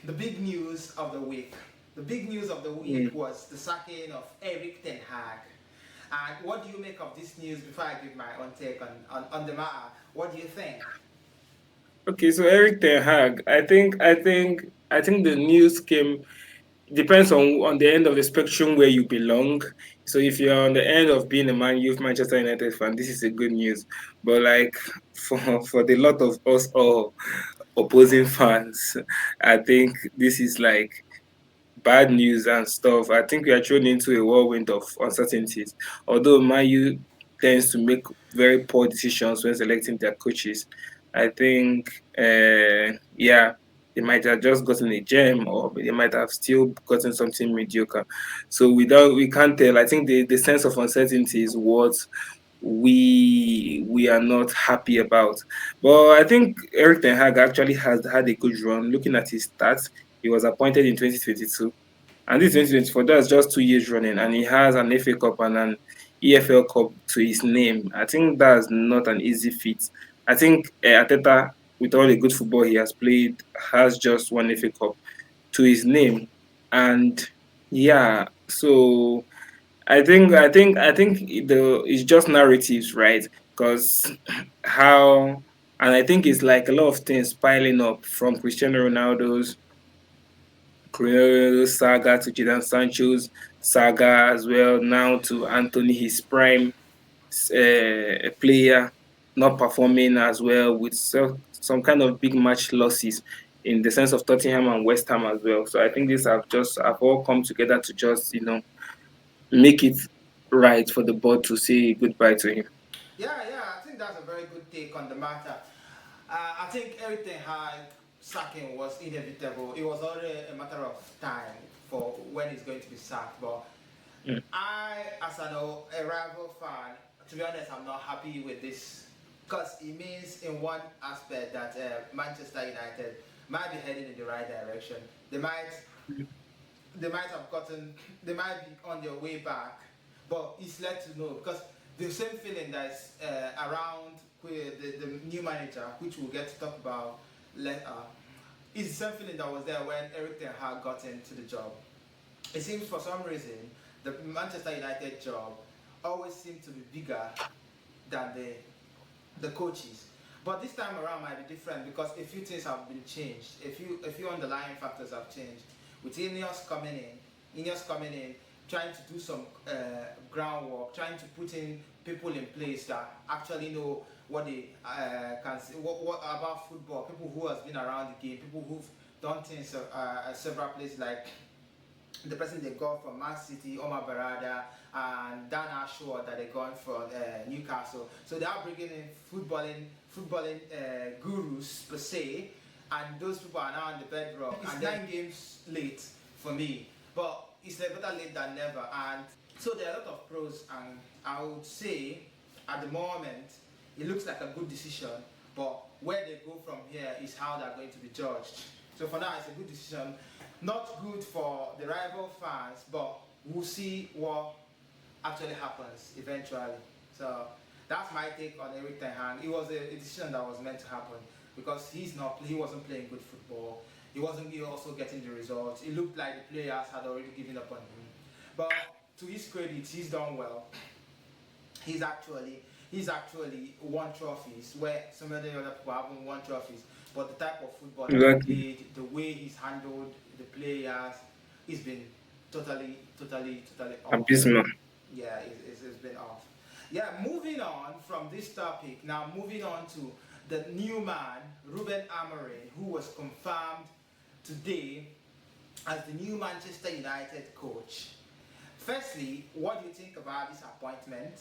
the big news of the week. The big news of the week Mm. was the sacking of Erik Ten Hag. And what do you make of this news before I give my own take on the matter? What do you think? Okay, so Eric Ten Hag, I think the news came depends on the end of the spectrum where you belong. So if you're on the end of being a Man U Manchester United fan, this is a good news. But like for the lot of us all opposing fans, I think this is like bad news and stuff. I think we are thrown into a whirlwind of uncertainties. Although Man U tends to make very poor decisions when selecting their coaches, I think, yeah, they might have just gotten a gem, or they might have still gotten something mediocre. So we can't tell. I think the sense of uncertainty is what we are not happy about. But I think Eric Ten Hag actually has had a good run. Looking at his stats, he was appointed in 2022, and this 2024, that's just 2 years running, and he has an FA Cup and an EFL Cup to his name. I think that's not an easy feat. I think Ateta, with all the good football he has played, has just one FA Cup to his name. And yeah, so I think the it's just narratives, right? Because how and I think it's like a lot of things piling up from Cristiano Ronaldo's saga to Jadon Sancho's saga as well, now to Anthony, his prime player, not performing as well with some kind of big match losses in the sense of Tottenham and West Ham as well. So I think these have all come together to just make it right for the board to say goodbye to him. Yeah, I think that's a very good take on the matter. I think Erik Ten Hag sacking was inevitable. It was already a matter of time for when he's going to be sacked. But Mm. I, as a rival fan, to be honest, I'm not happy with this because it means, in one aspect, that Manchester United might be heading in the right direction. They might, they might have gotten, they might be on their way back, but it's led to know because the same feeling that's around the new manager, which we'll get to talk about later, is the same feeling that was there when Erik Ten Hag got into the job. It seems for some reason the Manchester United job always seemed to be bigger than the coaches. But this time around might be different because a few things have been changed. A few underlying factors have changed. With Ineos coming in, trying to do some groundwork, trying to put in people in place that actually know what they can see, what about football. People who has been around the game, people who've done things at several places like the person they got from Man City, Omar Barada, and Dan Ashworth that they got from Newcastle. So they are bringing in footballing gurus per se, and those people are now on the bedrock. It's 9 games late for me, but it's a better late than never. And so there are a lot of pros, and I would say at the moment it looks like a good decision, but where they go from here is how they're going to be judged. So for now, it's a good decision. Not good for the rival fans, but we'll see what actually happens eventually. So that's my take on Erik Ten Hag. It was a decision that was meant to happen because he wasn't playing good football. He wasn't also getting the results. It looked like the players had already given up on him. But to his credit, he's done well. He's actually he's actually won trophies where some of the other people haven't won trophies. But the type of football that he Exactly. played, the way he's handled the players, he's been totally off. Abysmal. Yeah, it's been off. Yeah, moving on from this topic, now moving on to the new man, Rúben Amorim, who was confirmed today as the new Manchester United coach. Firstly, what do you think about this appointment?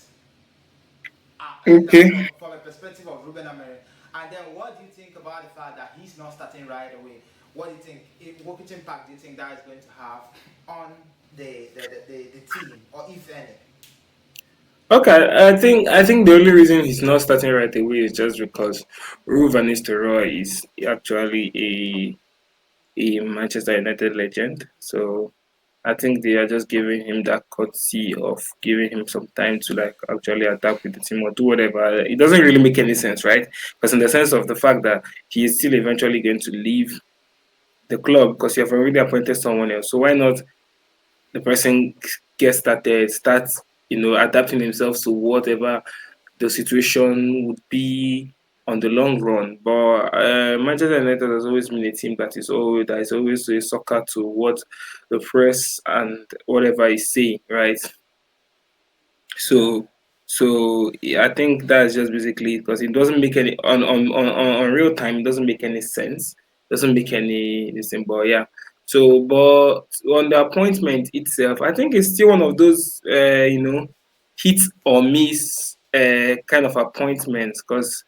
That's Okay. from a perspective of Ruben Amorim. And then what do you think about the fact that he's not starting right away? What do you think? What impact do you think that is going to have on the team, or if any? Okay, I think the only reason he's not starting right away is just because Ruben is actually a Manchester United legend. So I think they are just giving him that courtesy of giving him some time to like actually adapt with the team or do whatever. It doesn't really make any sense, right? Because in the sense of the fact that he is still eventually going to leave the club because you have already appointed someone else. So why not the person gets started, starts, adapting himself to whatever the situation would be on the long run. But Manchester United has always been a team that is always a sucker to what the press and whatever is saying, right? Yeah. So yeah, I think that's just basically because it doesn't make any on real time. It doesn't make any sense. Doesn't make any listen. But yeah. So, but on the appointment itself, I think it's still one of those hit or miss kind of appointments because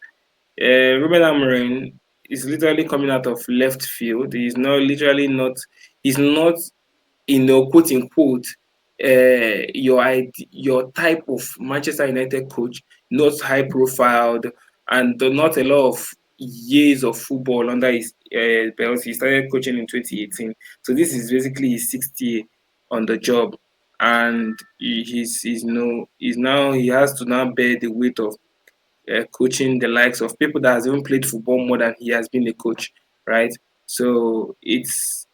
Rúben Amorim is literally coming out of left field. He's not literally not. He's not, quote unquote, your type of Manchester United coach, not high profiled, and not a lot of years of football under his belt. He started coaching in 2018, so this is basically his 60th year on the job, and he has to now bear the weight of coaching the likes of people that has even played football more than he has been a coach, right? So it's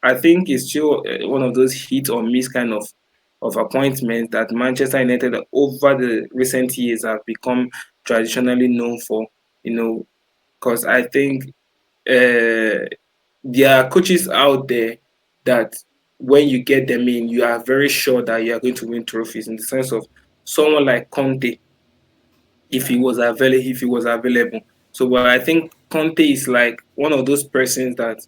I think it's still one of those hit or miss kind of appointments that Manchester United over the recent years have become traditionally known for. Because I think there are coaches out there that when you get them in, you are very sure that you are going to win trophies. In the sense of someone like Conte, Yeah. if he was available. So, but I think Conte is like one of those persons that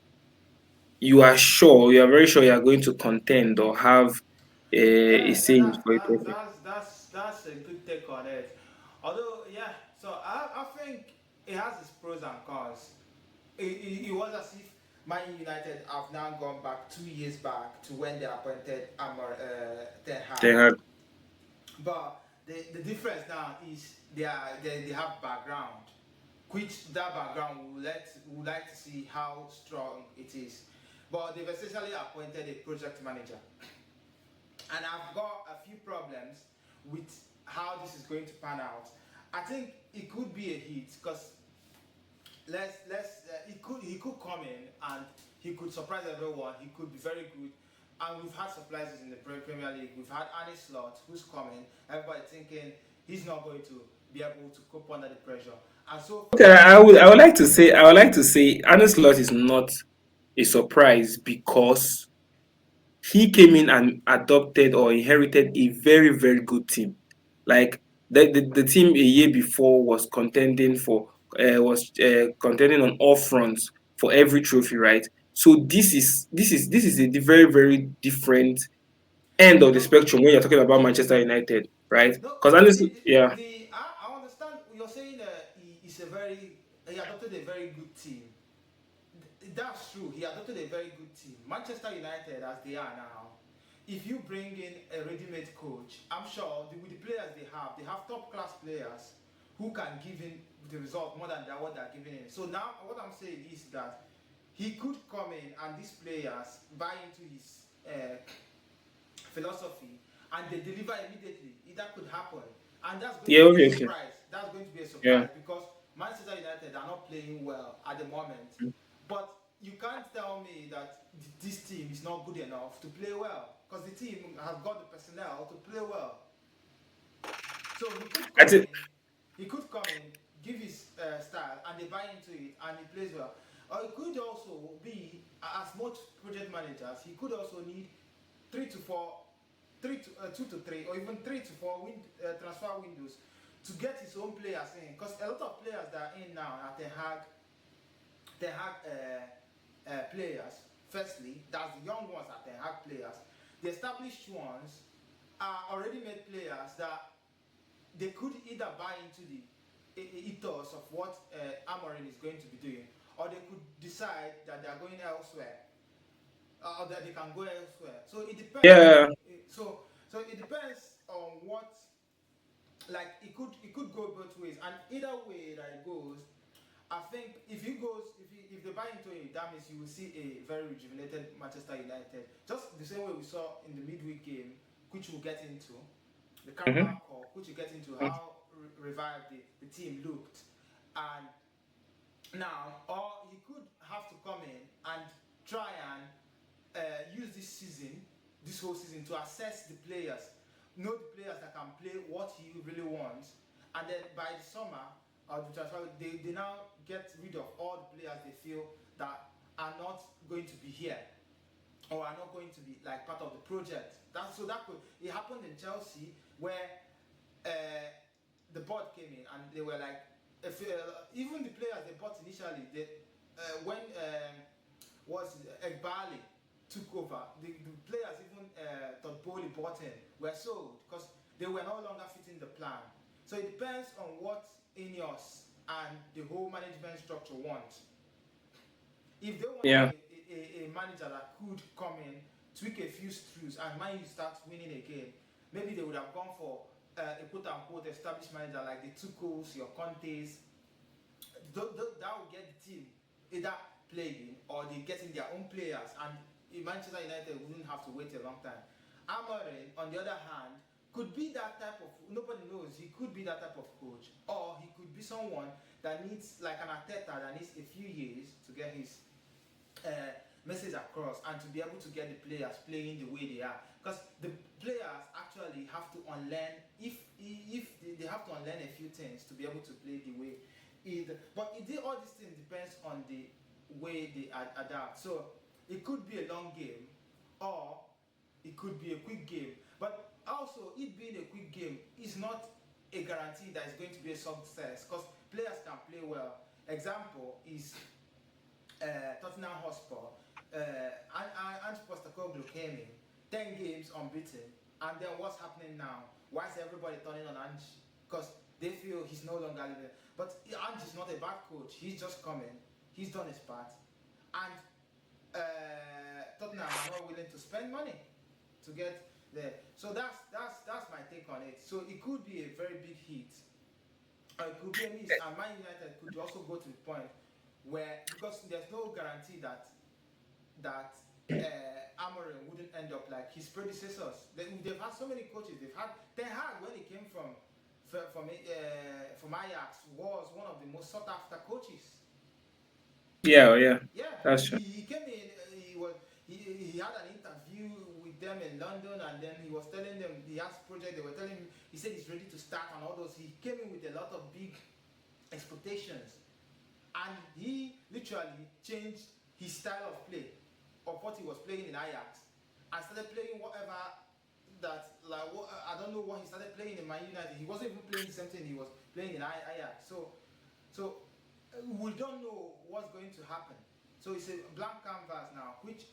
you are very sure you are going to contend or have a Yeah, say in for a trophy. that's a good take on it. Although, yeah, so I think it has its pros and cons. It was as if Man United have now gone back 2 years back to when they appointed Ten Hag. They had, But the difference now is they have background, which that background would like to see how strong it is. But they've essentially appointed a project manager, and I've got a few problems with how this is going to pan out. I think it could be a hit because he could come in and he could surprise everyone. He could be very good. And we've had surprises in the Premier League. We've had Arne Slot, who's coming. Everybody thinking he's not going to be able to cope under the pressure. And so okay. far, I would like to say Arne Slot is not a surprise because he came in and adopted or inherited a very, very good team. Like the team a year before was contending on all fronts for every trophy, right? So this is a very, very different end of the no, spectrum when you're talking about Manchester United, right? no, Because honestly, yeah, I understand you're saying he adopted a very good team. That's true. He adopted a very good team. Manchester United, as they are now, if you bring in a ready-made coach, I'm sure with the players they have top-class players who can give in the result more than what they're giving in. So now, what I'm saying is that he could come in and these players buy into his philosophy and they deliver immediately. That could happen, and that's going yeah, to be a obviously, surprise. That's going to be a yeah. surprise because Manchester United are not playing well at the moment. But you can't tell me that this team is not good enough to play well because the team has got the personnel to play well. So I think he could come in, give his style, and they buy into it, and he plays well. Or it could also be, as much project managers, he could also need 3 to 4, 2 to 3, or even 3 to 4 transfer windows to get his own players in. Because a lot of players that are in now at Ten Hag players. Firstly, that's the young ones at Ten Hag players. The established ones are already made players that they could either buy into the ethos of what Amorim is going to be doing, or they could decide that they are going elsewhere, or that they can go elsewhere. So it depends. yeah. So it depends on what. Like it could go both ways, and either way that it goes, I think if they buy into it, that means you will see a very rejuvenated Manchester United, just the same way we saw in the midweek game, which we'll get into the Hmm. Carabao Cup, which we get into how revived the team looked, and now, or he could have to come in and try this whole season, to assess the players, know the players that can play what he really wants, and then by the summer or the transfer, they now get rid of all the players they feel that are not going to be here or are not going to be like part of the project. That could it happened in Chelsea where uh, the board came in and they were like, if, even the players they bought initially, they when was Egbali took over, the players even thought Bowley bought in were sold because they were no longer fitting the plan. So it depends on what Ineos and the whole management structure want. If they wanted Yeah. a manager that could come in, tweak a few screws, and Man U start winning again, maybe they would have gone for a quote unquote established manager like the Tuchels, your Contes. That will get the team either playing or they getting their own players, and Manchester United wouldn't have to wait a long time. Amorim, on the other hand, could be that type of, nobody knows, he could be that type of coach, or he could be someone that needs, like an Arteta, that needs a few years to get his message across and to be able to get the players playing the way they are, because the players actually have to unlearn, if they have to unlearn a few things to be able to play the way but all these things depends on the way they adapt. So it could be a long game or it could be a quick game, but also it being a quick game is not a guarantee that it's going to be a success, because players can play well. Example is Tottenham Hotspur. Ange Postecoglou came in, 10 games unbeaten, and then what's happening now? Why is everybody turning on Ange? Because they feel he's no longer living. But Ange is not a bad coach. He's just coming. He's done his part, and Tottenham are not willing to spend money to get there. So that's my take on it. So it could be a very big hit, or it could be a miss, and Man United could also go to the point where, because there's no guarantee that Amorim wouldn't end up like his predecessors. They've had so many coaches. They've had Ten Hag when he came from Ajax, was one of the most sought after coaches. Yeah, yeah. Yeah, That's true. he came in. He had an interview with them in London, and then he was telling them he has project. They were telling him, he said he's ready to start and all those. He came in with a lot of big expectations, and he literally changed his style of play of what he was playing in Ajax, and started playing whatever that, like, I don't know what he started playing in Man United. He wasn't even playing the same thing he was playing in Ajax. So we don't know what's going to happen. So it's a blank canvas now, which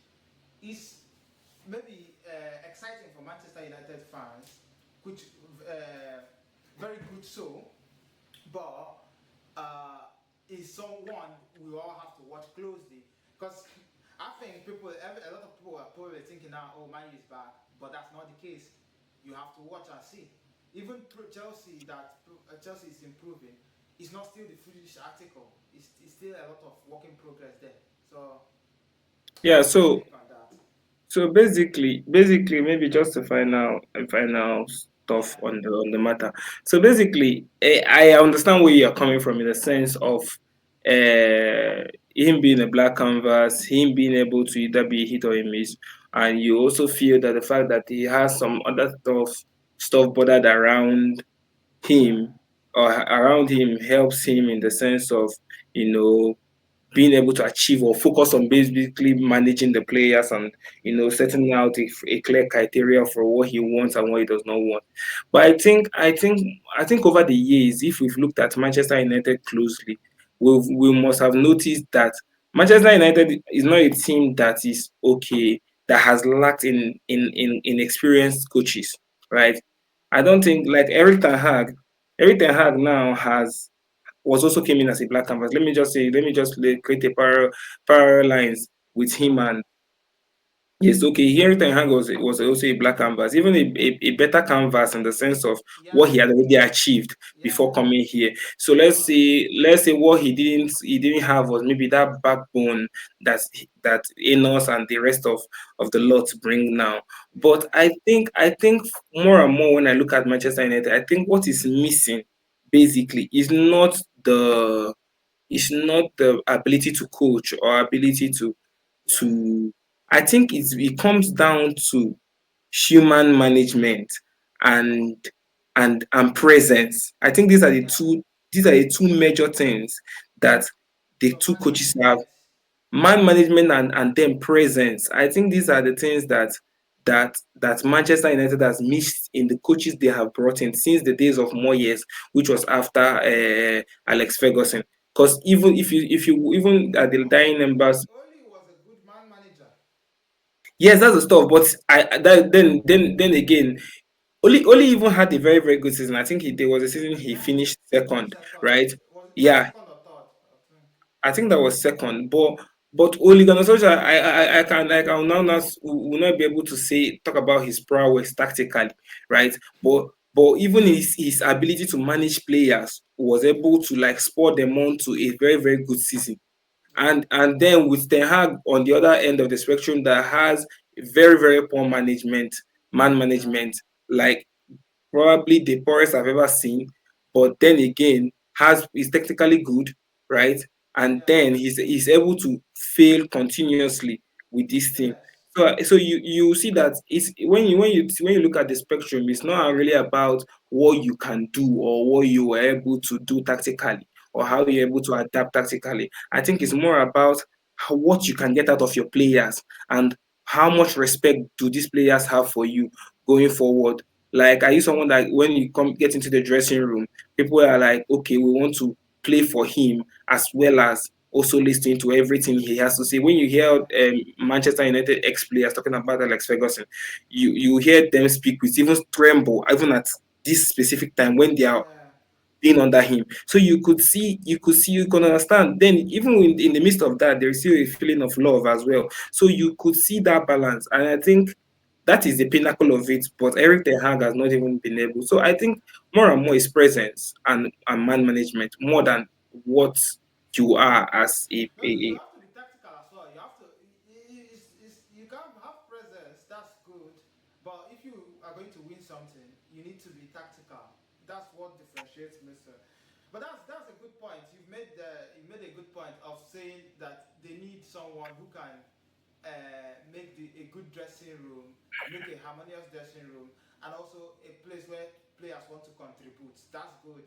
is maybe exciting for Manchester United fans, which very good so, but is someone we all have to watch closely, because I think a lot of people are probably thinking now, oh, Man U is back, but that's not the case. You have to watch and see. Even Chelsea, that Chelsea is improving, it's not still the finished article. It's still a lot of work in progress there. So Yeah, that's my so take on that. basically, maybe just a final stuff Yeah, on the matter. So basically, I understand where you're coming from in the sense of him being a black canvas, him being able to either be a hit or a miss, and you also feel that the fact that he has some other stuff bothered yeah, around him helps him in the sense of, you know, being able to achieve or focus on basically managing the players and, yeah, setting out a clear criteria for what he wants and what he does not want. But I think over the years, if we've looked at Manchester United closely, we must have noticed that Manchester United is not a team that is okay, that has lacked in experienced coaches, right? I don't think like Eric Ten Hag now has was also came in as a black canvas. Let me just create a parallel lines with him and yes, okay. Here Ten Hag was also a black canvas, even a better canvas in the sense of yeah, what he had already achieved yeah. before coming here. So So let's say what he didn't have was maybe that backbone that Enos and the rest of the lot bring now. But yeah, I think more and more when I look at Manchester United, I think what is missing basically is not the ability to coach or ability to yeah, to I think it comes down to human management and and presence. I think Yeah. these are the two major things that the So two man coaches have. management. Man management and then presence. I think these are the things that Manchester United has missed in the coaches they have brought in since the days of Moyes, which was after Alex Ferguson. Because even if you even at the dying numbers, Only was a good man manager. yes, that's the stuff. But then again, Oli even had a very good season. I think there was a season he Yeah, finished he finished second, second. right? Was it Yeah, second or third? I think. I think that was second. But Ole Gunnar Solskjaer, I can now will not be able to say talk about his prowess tactically, right? But even his ability to manage players was able to like spur them on to a very good season. Yeah, And then with Ten Hag on the other end of the spectrum that has very poor man yeah, management, like probably the poorest I've ever seen. But then again, has is technically good, right? And yeah, then he's able to fail continuously with this team. yes, So you see that it's when you look at the spectrum, it's not really about what you can do or what you were able to do tactically or how you're able to adapt tactically. I think it's more about what you can get out of your players and how much respect do these players have for you going forward. Like, are you someone that when you come get into the dressing room, people are like, okay, we want to play for him as well as also listening to everything he has to say. When you hear yeah, Manchester United ex players talking about Alex Ferguson, you hear them speak with even tremble, even at this specific time when they are yeah, being under him. So you can understand. Then even in the midst of that, there is still a feeling of love as well. So you could see that balance, and I think that is the pinnacle of it. But Eric Ten Hag has not even been able. So I think more and more is presence and man management more than what you are as no, you have to be tactical as well. You have to. You can't have presence. That's good, but if you are going to win something, you need to be tactical. That's what differentiates Mister. But that's a good point. You made a good point of saying that they need someone who can make a good dressing room, make a harmonious dressing room, and also a place where players want to contribute. That's good.